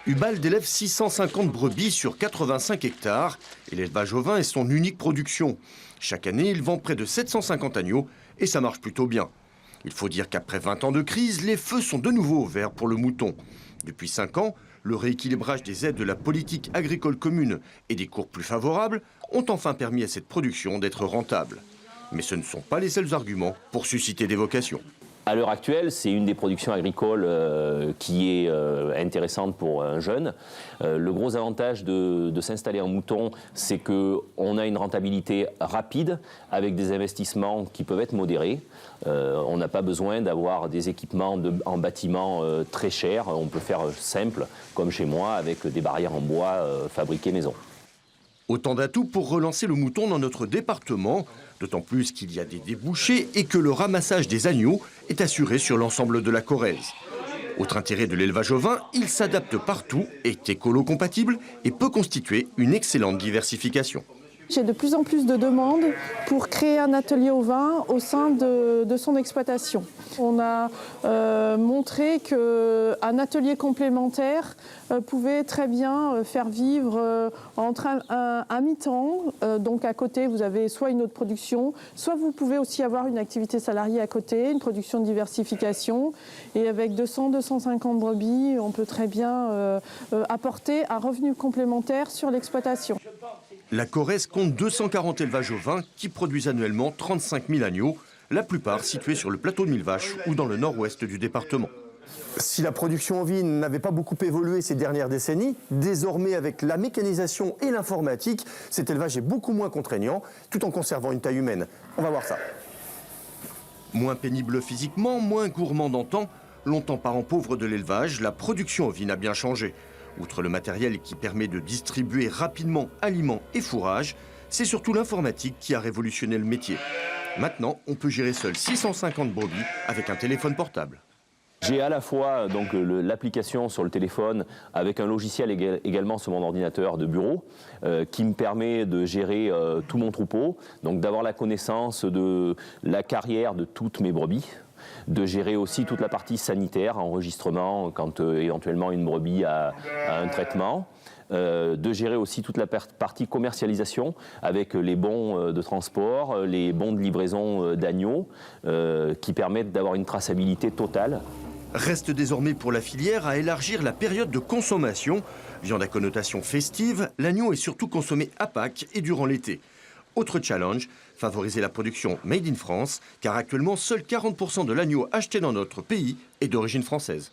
Ubald élève 650 brebis sur 85 hectares et l'élevage ovin est son unique production. Chaque année, il vend près de 750 agneaux et ça marche plutôt bien. Il faut dire qu'après 20 ans de crise, les feux sont de nouveau ouverts pour le mouton. Depuis 5 ans, le rééquilibrage des aides de la politique agricole commune et des cours plus favorables ont enfin permis à cette production d'être rentable. Mais ce ne sont pas les seuls arguments pour susciter des vocations. À l'heure actuelle, c'est une des productions agricoles qui est intéressante pour un jeune. Le gros avantage de s'installer en mouton, c'est qu'on a une rentabilité rapide avec des investissements qui peuvent être modérés. On n'a pas besoin d'avoir des équipements en bâtiment très chers. On peut faire simple, comme chez moi, avec des barrières en bois fabriquées maison. Autant d'atouts pour relancer le mouton dans notre département, d'autant plus qu'il y a des débouchés et que le ramassage des agneaux est assuré sur l'ensemble de la Corrèze. Autre intérêt de l'élevage ovin, il s'adapte partout, est écolo-compatible et peut constituer une excellente diversification. J'ai de plus en plus de demandes pour créer un atelier ovin au sein de son exploitation. On a montré qu'un atelier complémentaire pouvait très bien faire vivre entre un mi-temps. Donc à côté, vous avez soit une autre production, soit vous pouvez aussi avoir une activité salariée à côté, une production de diversification. Et avec 200-250 brebis, on peut très bien apporter un revenu complémentaire sur l'exploitation. La Corrèze compte 240 élevages ovins qui produisent annuellement 35 000 agneaux, la plupart situés sur le plateau de Millevaches ou dans le nord-ouest du département. Si la production ovine n'avait pas beaucoup évolué ces dernières décennies, désormais avec la mécanisation et l'informatique, cet élevage est beaucoup moins contraignant, tout en conservant une taille humaine. On va voir ça. Moins pénible physiquement, moins gourmand d'antan, longtemps parent pauvre de l'élevage, la production ovine a bien changé. Outre le matériel qui permet de distribuer rapidement aliments et fourrages, c'est surtout l'informatique qui a révolutionné le métier. Maintenant, on peut gérer seul 650 brebis avec un téléphone portable. J'ai à la fois l'application sur le téléphone avec un logiciel également sur mon ordinateur de bureau qui me permet de gérer tout mon troupeau, donc d'avoir la connaissance de la carrière de toutes mes brebis, de gérer aussi toute la partie sanitaire, enregistrement quand éventuellement une brebis a un traitement, de gérer aussi toute la partie commercialisation avec les bons de transport, les bons de livraison d'agneaux qui permettent d'avoir une traçabilité totale. Reste désormais pour la filière à élargir la période de consommation. Viande à connotation festive, l'agneau est surtout consommé à Pâques et durant l'été. Autre challenge, favoriser la production made in France, car actuellement, seuls 40% de l'agneau acheté dans notre pays est d'origine française.